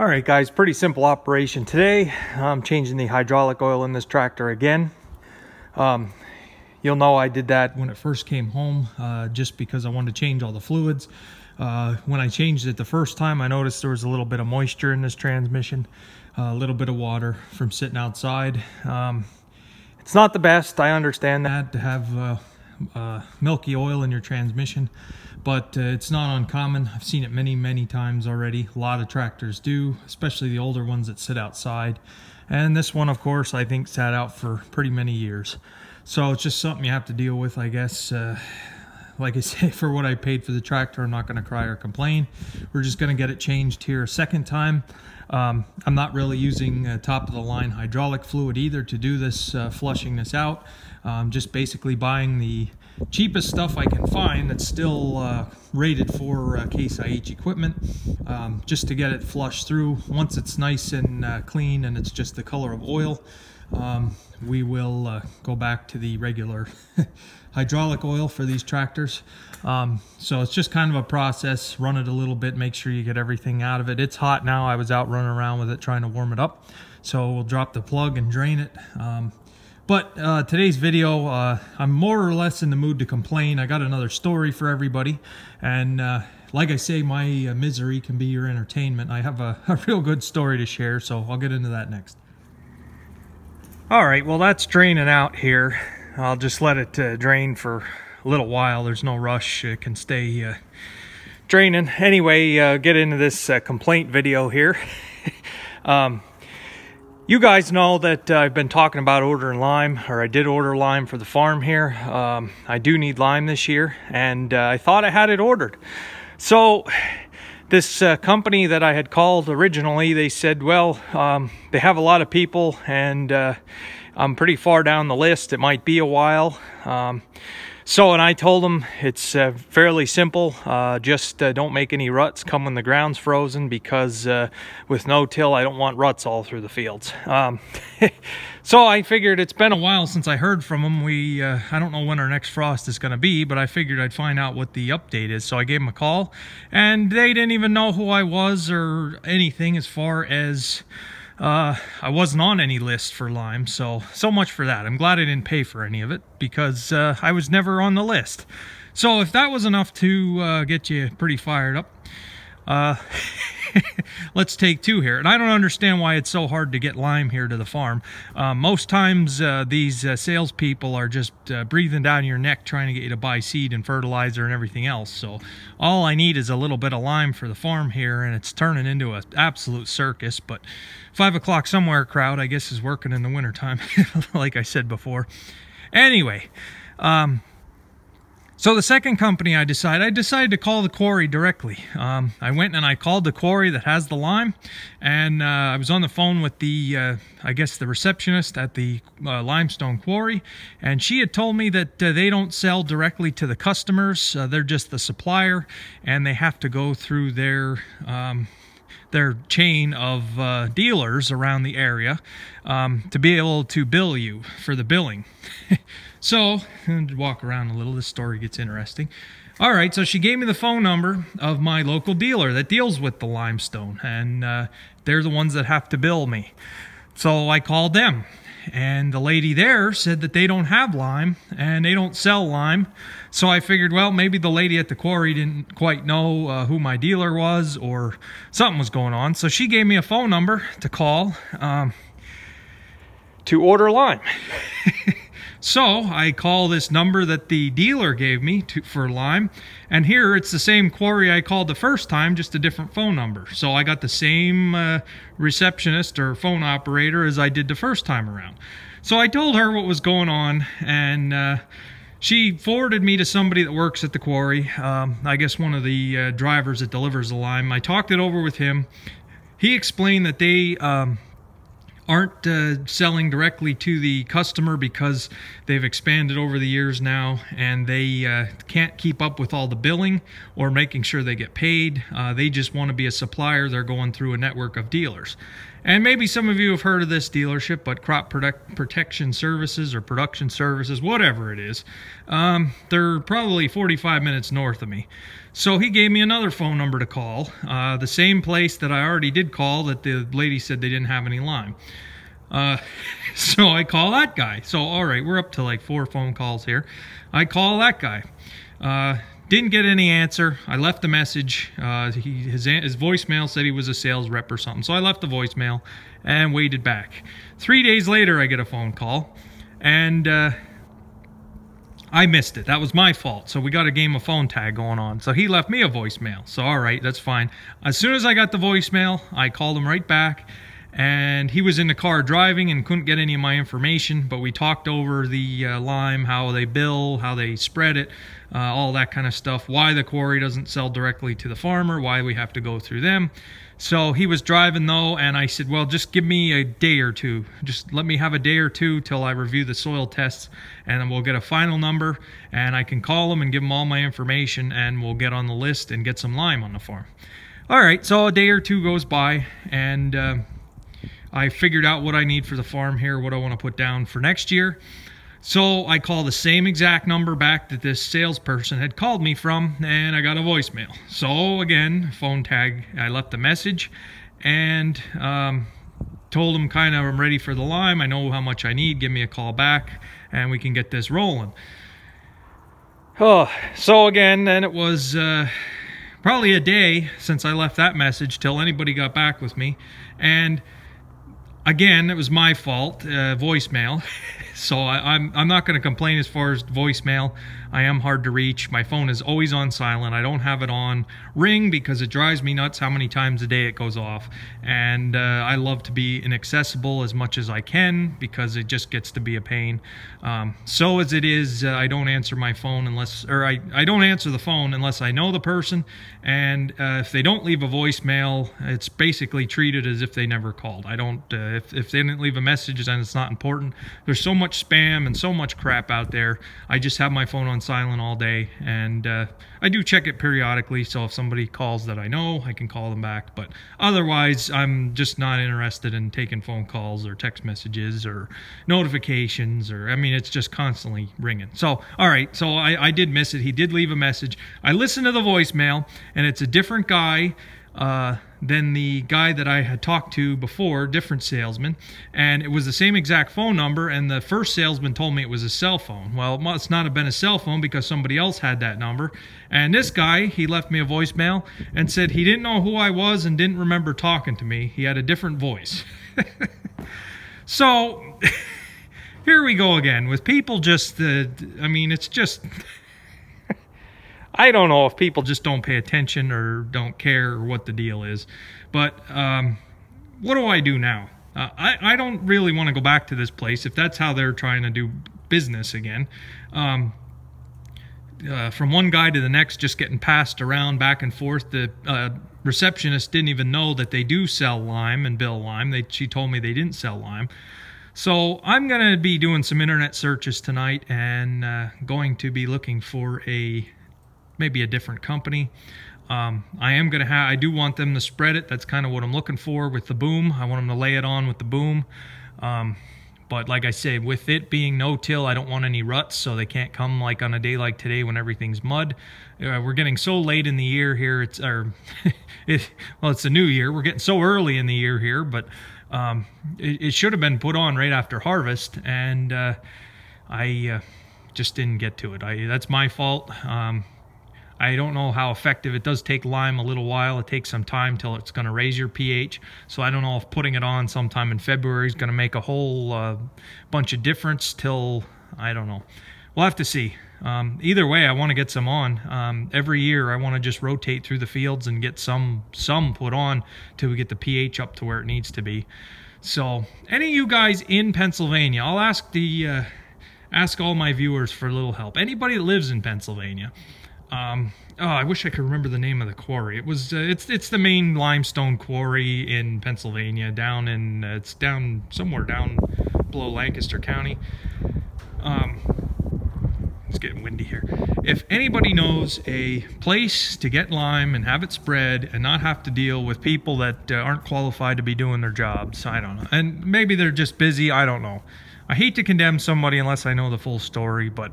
All right, guys, pretty simple operation today. I'm changing the hydraulic oil in this tractor again. You'll know I did that when it first came home, just because I wanted to change all the fluids. When I changed it the first time, I noticed there was a little bit of moisture in this transmission, a little bit of water from sitting outside. It's not the best, I understand that, to have milky oil in your transmission, but it's not uncommon. I've seen it many times already. A lot of tractors do, especially the older ones that sit outside. And this one, of course, I think sat out for pretty many years. So it's just something you have to deal with, I guess. Like I say, for what I paid for the tractor, I'm not going to cry or complain. We're just going to get it changed here a second time. I'm not really using top-of-the-line hydraulic fluid either to do this, flushing this out. Just basically buying the cheapest stuff I can find that's still rated for Case IH equipment, just to get it flushed through. Once it's nice and clean and it's just the color of oil, we will go back to the regular hydraulic oil for these tractors. So it's just kind of a process. Run it a little bit, make sure you get everything out of it. It's hot now. I was out running around with it trying to warm it up. So we'll drop the plug and drain it. But today's video, I'm more or less in the mood to complain. I got another story for everybody. And like I say, my misery can be your entertainment. I have a real good story to share, so I'll get into that next. All right, well, that's draining out here. I'll just let it drain for a little while. There's no rush. It can stay draining. Anyway, get into this complaint video here. You guys know that I've been talking about ordering lime, or I did order lime for the farm here. I do need lime this year, and I thought I had it ordered. So this company that I had called originally, they said, well, they have a lot of people, and I'm pretty far down the list. It might be a while. And I told them it's fairly simple. Just don't make any ruts. Come when the ground's frozen, because with no-till, I don't want ruts all through the fields. So I figured it's been a while since I heard from them. I don't know when our next frost is going to be, but I figured I'd find out what the update is. So I gave them a call, and they didn't even know who I was or anything, as far as I wasn't on any list for Lyme, so much for that. I'm glad I didn't pay for any of it, because I was never on the list. So if that was enough to get you pretty fired up, let's take two here. And I don't understand why it's so hard to get lime here to the farm. Most times these salespeople are just breathing down your neck trying to get you to buy seed and fertilizer and everything else. So all I need is a little bit of lime for the farm here, and it's turning into an absolute circus. But 5 o'clock somewhere crowd, I guess, is working in the wintertime, like I said before. Anyway, so the second company I decided to call the quarry directly. I went and I called the quarry that has the lime, and I was on the phone with the, I guess, the receptionist at the limestone quarry, and she had told me that they don't sell directly to the customers. They're just the supplier, and they have to go through their chain of dealers around the area to be able to bill you for the billing. So, walk around a little, this story gets interesting. All right, so she gave me the phone number of my local dealer that deals with the limestone, and they're the ones that have to bill me. So I called them, and the lady there said that they don't have lime, and they don't sell lime. So I figured, well, maybe the lady at the quarry didn't quite know who my dealer was, or something was going on. So she gave me a phone number to call to order lime. So I call this number that the dealer gave me for lime, and here it's the same quarry I called the first time, just a different phone number. So I got the same receptionist or phone operator as I did the first time around. So I told her what was going on, and she forwarded me to somebody that works at the quarry, I guess one of the drivers that delivers the lime. I talked it over with him. He explained that they aren't selling directly to the customer because they've expanded over the years now, and they can't keep up with all the billing or making sure they get paid. They just want to be a supplier. They're going through a network of dealers. And maybe some of you have heard of this dealership, but Crop Protection Services or Production Services, whatever it is, they're probably 45 minutes north of me. So he gave me another phone number to call, the same place that I already did call that the lady said they didn't have any Lyme. So I call that guy. So, all right, we're up to like 4 phone calls here. I call that guy. Didn't get any answer. I left a message. His voicemail said he was a sales rep or something. So I left the voicemail and waited back. 3 days later, I get a phone call, and I missed it. That was my fault. So we got a game of phone tag going on. So he left me a voicemail. So all right, that's fine. As soon as I got the voicemail, I called him right back. And he was in the car driving and couldn't get any of my information, but we talked over the Lyme, how they bill, how they spread it, all that kind of stuff, why the quarry doesn't sell directly to the farmer, why we have to go through them. So he was driving though, and I said, well, just give me a day or two. Just let me have a day or two till I review the soil tests, and then we'll get a final number, and I can call him and give him all my information, and we'll get on the list and get some Lyme on the farm. All right, so a day or two goes by, and I figured out what I need for the farm here, what I want to put down for next year. So I call the same exact number back that this salesperson had called me from, and I got a voicemail. So again, phone tag, I left a message and told him kind of I'm ready for the Lyme. I know how much I need. Give me a call back and we can get this rolling. Oh, so again, then it was probably a day since I left that message till anybody got back with me. And again, it was my fault, voicemail. So I'm not going to complain as far as voicemail. I am hard to reach. My phone is always on silent. I don't have it on ring because it drives me nuts how many times a day it goes off. And I love to be inaccessible as much as I can because it just gets to be a pain. So as it is, I don't answer my phone unless, or I don't answer the phone unless I know the person. And if they don't leave a voicemail, it's basically treated as if they never called. I don't, if they didn't leave a message, then it's not important. There's so much spam and so much crap out there. I just have my phone on silent all day, and I do check it periodically, so if somebody calls that I know, I can call them back. But otherwise, I'm just not interested in taking phone calls or text messages or notifications, or I mean, it's just constantly ringing. So all right, so I did miss it. He did leave a message. I listened to the voicemail, and it's a different guy than the guy that I had talked to before, different salesman, and it was the same exact phone number, and the first salesman told me it was a cell phone. Well, it must not have been a cell phone because somebody else had that number. And this guy, he left me a voicemail and said he didn't know who I was and didn't remember talking to me. He had a different voice. So here we go again with people just, I mean, it's just... I don't know if people just don't pay attention or don't care or what the deal is. But what do I do now? I don't really want to go back to this place if that's how they're trying to do business again. From one guy to the next, just getting passed around back and forth. The receptionist didn't even know that they do sell Lyme and bill Lyme. She told me they didn't sell Lyme. So I'm going to be doing some internet searches tonight and going to be looking for maybe a different company. I do want them to spread it. That's kind of what I'm looking for with the boom. I want them to lay it on with the boom. But like I say, with it being no-till, I don't want any ruts, so they can't come like on a day like today when everything's mud. We're getting so late in the year here. It's the new year. We're getting so early in the year here, but it should have been put on right after harvest, and I just didn't get to it. That's my fault. I don't know how effective. It does take Lyme a little while. It takes some time till it's going to raise your pH. So I don't know if putting it on sometime in February is going to make a whole bunch of difference till, I don't know. We'll have to see. Either way, I want to get some on. Every year I want to just rotate through the fields and get some put on till we get the pH up to where it needs to be. So any of you guys in Pennsylvania, I'll ask all my viewers for a little help. Anybody that lives in Pennsylvania, I wish I could remember the name of the quarry. It's the main limestone quarry in Pennsylvania, it's down somewhere down below Lancaster County. it's getting windy here. If anybody knows a place to get Lyme and have it spread and not have to deal with people that aren't qualified to be doing their jobs, I don't know. And maybe they're just busy, I don't know. I hate to condemn somebody unless I know the full story, but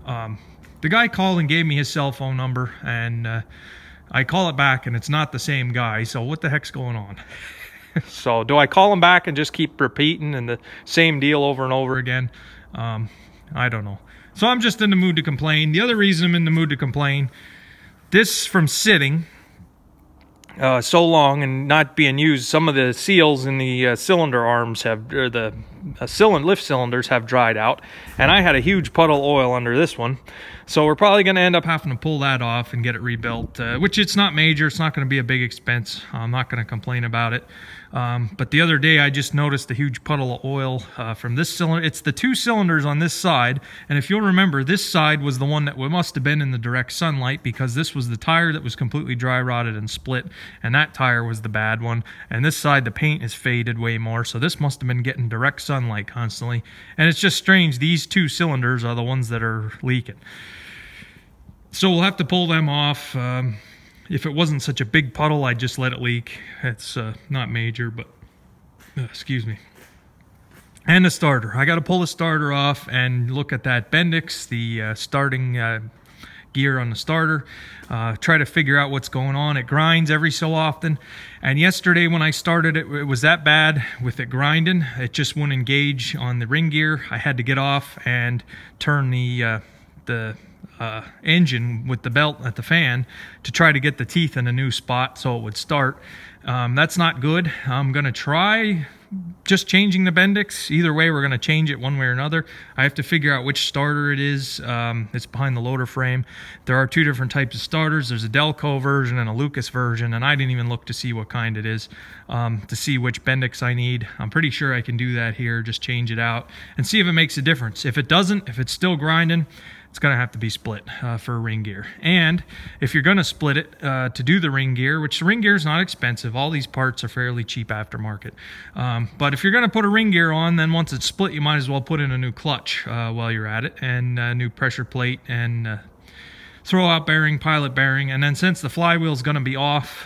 the guy called and gave me his cell phone number, and I call it back and it's not the same guy, so what the heck's going on? So do I call him back and just keep repeating and the same deal over and over again? I don't know. So I'm just in the mood to complain. The other reason I'm in the mood to complain, this from sitting so long and not being used, some of the seals in the cylinder arms have, or the lift cylinders have dried out, and I had a huge puddle of oil under this one. So we're probably going to end up having to pull that off and get it rebuilt, which it's not major. It's not going to be a big expense. I'm not going to complain about it. But the other day I just noticed a huge puddle of oil from this cylinder. It's the two cylinders on this side, and if you'll remember, this side was the one that must have been in the direct sunlight, because this was the tire that was completely dry rotted and split, and that tire was the bad one. And this side, the paint is faded way more, so this must have been getting direct sunlight constantly. And it's just strange, these two cylinders are the ones that are leaking. So we'll have to pull them off. If it wasn't such a big puddle, I'd just let it leak. It's not major, but excuse me. And the starter. I got to pull the starter off and look at that Bendix, the starting gear on the starter. Try to figure out what's going on. It grinds every so often. And yesterday when I started it, it was that bad with it grinding. It just wouldn't engage on the ring gear. I had to get off and turn the engine with the belt at the fan to try to get the teeth in a new spot so it would start. That's not good. I'm going to try just changing the Bendix. Either way, we're going to change it one way or another. I have to figure out which starter it is. It's behind the loader frame. There are two different types of starters. There's a Delco version and a Lucas version, and I didn't even look to see what kind it is, to see which Bendix I need. I'm pretty sure I can do that here, just change it out and see if it makes a difference. If it doesn't, if it's still grinding, it's going to have to be split for ring gear. And if you're going to split it to do the ring gear, which the ring gear is not expensive, all these parts are fairly cheap aftermarket. But if you're going to put a ring gear on, then once it's split, you might as well put in a new clutch while you're at it, and a new pressure plate, and throw out bearing, pilot bearing. And then since the flywheel is going to be off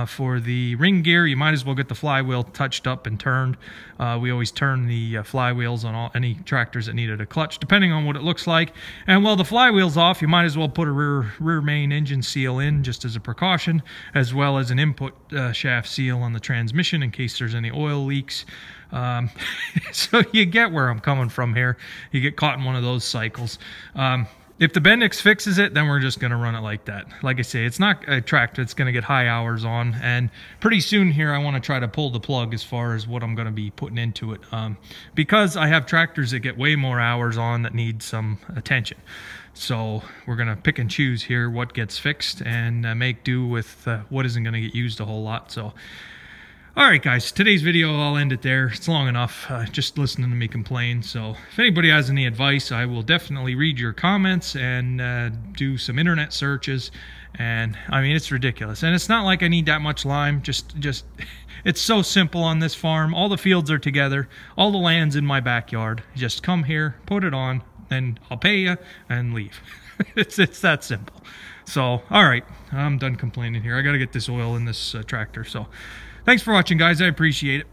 for the ring gear, you might as well get the flywheel touched up and turned. We always turn the flywheels on any tractors that needed a clutch, depending on what it looks like. And while the flywheel's off, you might as well put a rear main engine seal in just as a precaution, as well as an input shaft seal on the transmission in case there's any oil leaks. So you get where I'm coming from here. You get caught in one of those cycles. If the Bendix fixes it, then we're just going to run it like that. Like I say, it's not a tractor that's going to get high hours on. And pretty soon here, I want to try to pull the plug as far as what I'm going to be putting into it. Because I have tractors that get way more hours on that need some attention. So we're going to pick and choose here what gets fixed and make do with what isn't going to get used a whole lot. So, all right, guys, today's video, I'll end it there. It's long enough, just listening to me complain. So if anybody has any advice, I will definitely read your comments and do some internet searches. And I mean, it's ridiculous. And it's not like I need that much Lyme. Just it's so simple on this farm. All the fields are together. All the land's in my backyard. Just come here, put it on, and I'll pay you and leave. It's that simple. So, all right, I'm done complaining here. I got to get this oil in this tractor. So, thanks for watching, guys. I appreciate it.